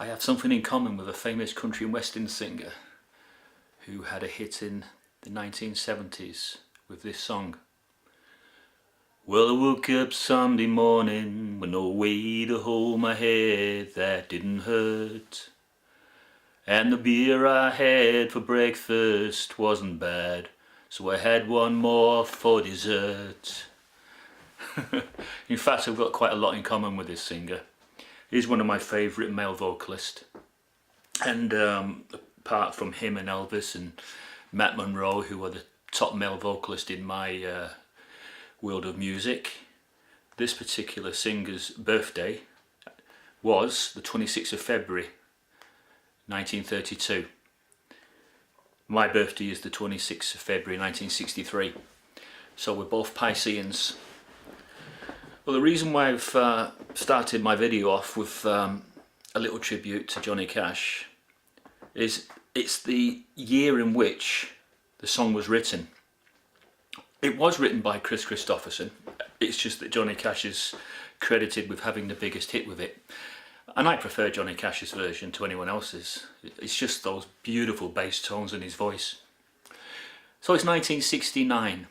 I have something in common with a famous country and western singer who had a hit in the 1970s with this song. Well, I woke up Sunday morning with no way to hold my head that didn't hurt. And the beer I had for breakfast wasn't bad, so I had one more for dessert. In fact, I've got quite a lot in common with this singer. He's one of my favourite male vocalists. And apart from him and Elvis and Matt Monro, who are the top male vocalist in my world of music, this particular singer's birthday was the 26th of February 1932. My birthday is the 26th of February 1963, so we're both Pisceans. Well, the reason why I've started my video off with a little tribute to Johnny Cash is it's the year in which the song was written. It was written by Chris Christopherson. It's just that Johnny Cash is credited with having the biggest hit with it. And I prefer Johnny Cash's version to anyone else's. It's just those beautiful bass tones in his voice. So it's 1969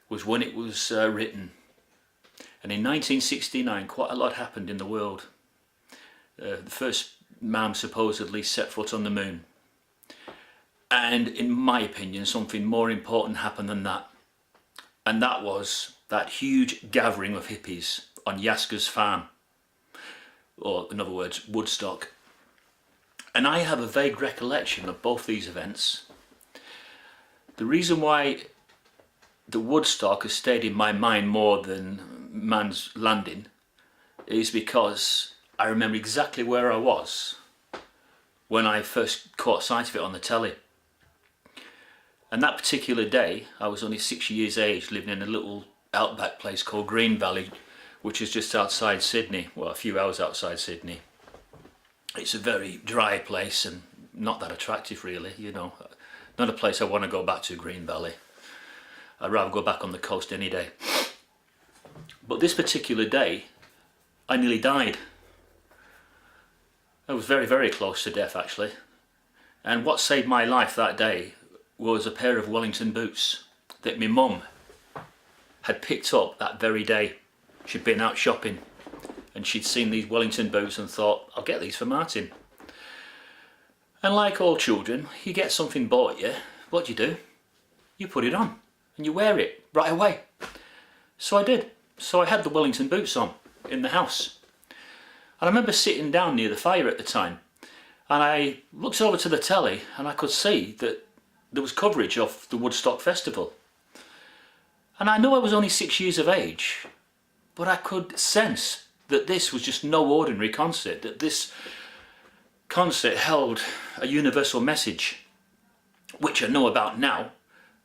was when it was written. And in 1969 quite a lot happened in the world. The first man supposedly set foot on the moon. And in my opinion, something more important happened than that. And that was that huge gathering of hippies on Yaska's farm. Or in other words, Woodstock. And I have a vague recollection of both these events. The reason why the Woodstock has stayed in my mind more than Man's Landing is because I remember exactly where I was when I first caught sight of it on the telly. And that particular day, I was only 6 years age, living in a little outback place called Green Valley, which is just outside Sydney, well, a few hours outside Sydney. It's a very dry place and not that attractive really, you know. Not a place I want to go back to, Green Valley. I'd rather go back on the coast any day. But this particular day, I nearly died. I was very, very close to death actually. And what saved my life that day was a pair of Wellington boots that my mum had picked up that very day. She'd been out shopping and she'd seen these Wellington boots and thought, I'll get these for Martin. And like all children, you get something bought you, what do? You put it on and you wear it right away. So I did. So I had the Wellington boots on in the house. And I remember sitting down near the fire at the time and I looked over to the telly and I could see that there was coverage of the Woodstock Festival. And I know I was only 6 years of age, but I could sense that this was just no ordinary concert, that this concert held a universal message, which I know about now,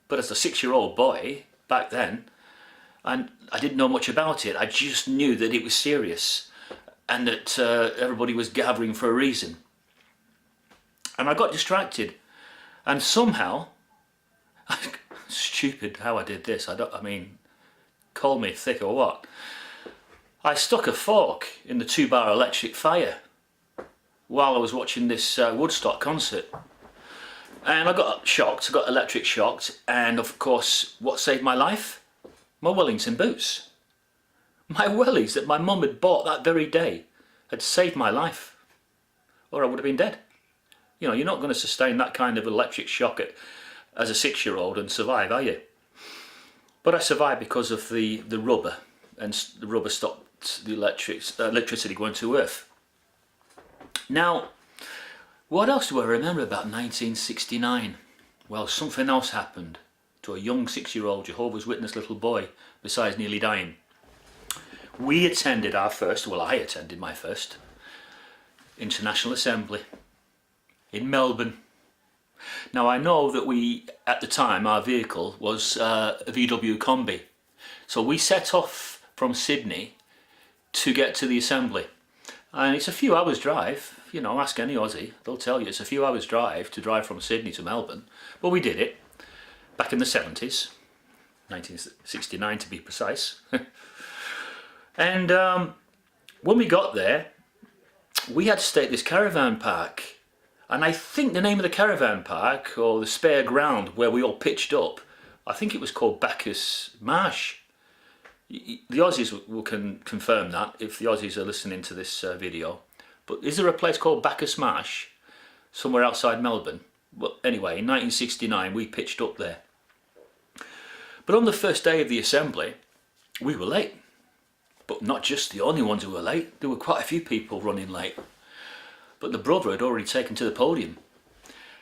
but as a 6-year-old boy back then, and I didn't know much about it, I just knew that it was serious and that everybody was gathering for a reason. And I got distracted and somehow, stupid how I did this, I mean, call me thick or what, I stuck a fork in the 2-bar electric fire while I was watching this Woodstock concert. And I got shocked, I got electric shocked, and of course, what saved my life? My Wellington boots. My wellies that my mum had bought that very day had saved my life, or I would have been dead. You know, you're not going to sustain that kind of electric shock as a 6-year-old and survive, are you? But I survived because of the rubber, and the rubber stopped the electricity going to earth. Now, what else do I remember about 1969? Well, something else happened to a young 6-year-old Jehovah's Witness little boy, besides nearly dying. We attended our first, well, I attended my first International Assembly in Melbourne. Now I know that we, at the time, our vehicle was a VW Combi. So we set off from Sydney to get to the assembly. And it's a few hours drive, you know, ask any Aussie, they'll tell you it's a few hours drive to drive from Sydney to Melbourne. But we did it, back in the 70s, 1969 to be precise. And when we got there, we had to stay at this caravan park, and I think the name of the caravan park, or the spare ground where we all pitched up, I think it was called Bacchus Marsh. The Aussies can confirm that if the Aussies are listening to this video. But is there a place called Bacchus Marsh somewhere outside Melbourne? Well, anyway, in 1969 we pitched up there. But on the first day of the assembly, we were late. But not just the only ones who were late, there were quite a few people running late. But the brother had already taken to the podium.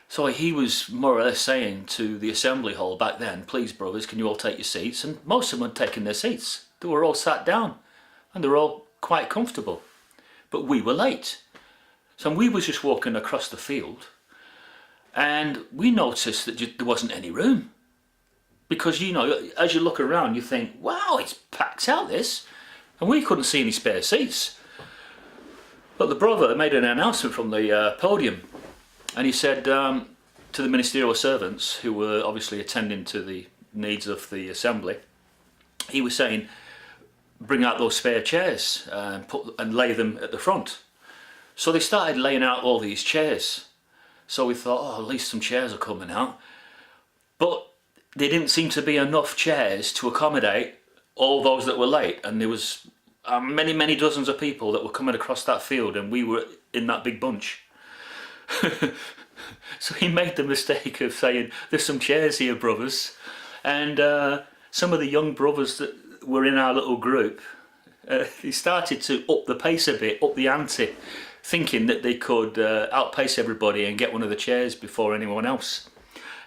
So he was more or less saying to the assembly hall back then, please brothers, can you all take your seats? And most of them had taken their seats. They were all sat down and they were all quite comfortable. But we were late. So we was just walking across the field and we noticed that there wasn't any room. Because, you know, as you look around, you think, wow, it's packed out this. And we couldn't see any spare seats. But the brother made an announcement from the podium. And he said to the ministerial servants, who were obviously attending to the needs of the assembly, he was saying, bring out those spare chairs and lay them at the front. So they started laying out all these chairs. So we thought, oh, at least some chairs are coming out. But there didn't seem to be enough chairs to accommodate all those that were late. And there was many, many dozens of people that were coming across that field, and we were in that big bunch. So he made the mistake of saying, there's some chairs here, brothers. And some of the young brothers that were in our little group, he started to up the pace a bit, up the ante, thinking that they could outpace everybody and get one of the chairs before anyone else.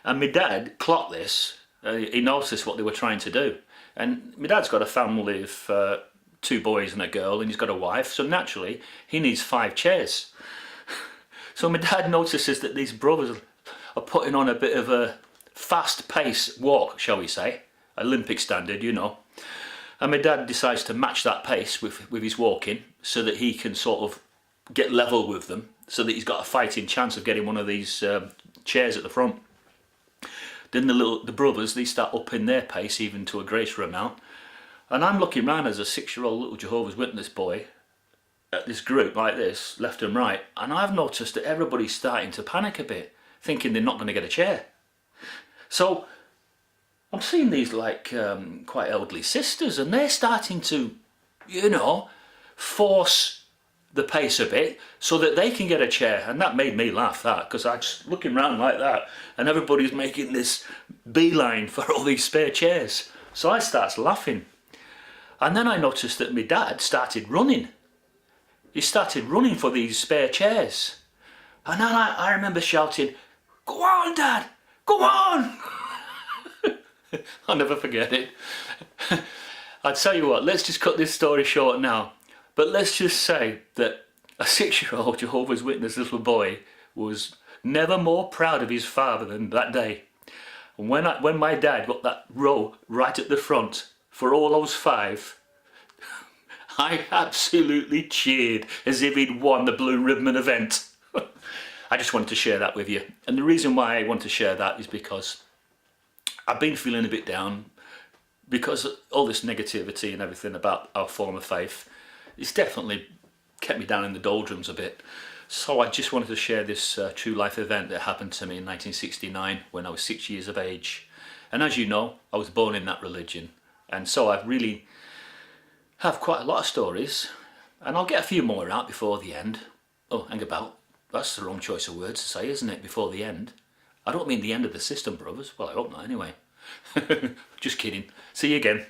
And my dad clocked this. He noticed what they were trying to do. And my dad's got a family of 2 boys and a girl, and he's got a wife, so naturally he needs 5 chairs. So my dad notices that these brothers are putting on a bit of a fast pace walk, shall we say, Olympic standard, you know. And my dad decides to match that pace with his walking so that he can sort of get level with them, so that he's got a fighting chance of getting one of these chairs at the front. Then the brothers, they start upping their pace even to a greater amount. And I'm looking round as a 6-year-old little Jehovah's Witness boy at this group like this, left and right, and I've noticed that everybody's starting to panic a bit, thinking they're not going to get a chair. So I'm seeing these like quite elderly sisters, and they're starting to, you know, force the pace a bit so that they can get a chair. And that made me laugh, that, because I'm just looking around like that and everybody's making this beeline for all these spare chairs. So I starts laughing. And then I noticed that my dad started running. He started running for these spare chairs. And then I remember shouting, go on, Dad, go on. I'll never forget it. I'll tell you what, let's just cut this story short now. But let's just say that a 6-year-old Jehovah's Witness little boy was never more proud of his father than that day. And when my dad got that row right at the front for all those 5, I absolutely cheered as if he'd won the Blue Ribbon event. I just wanted to share that with you. And the reason why I want to share that is because I've been feeling a bit down, because all this negativity and everything about our form of faith, it's definitely kept me down in the doldrums a bit. So I just wanted to share this true life event that happened to me in 1969 when I was 6 years of age. And as you know, I was born in that religion. And so I really have quite a lot of stories, and I'll get a few more out before the end. Oh, hang about. That's the wrong choice of words to say, isn't it? Before the end. I don't mean the end of the system, brothers. Well, I hope not anyway. Just kidding. See you again.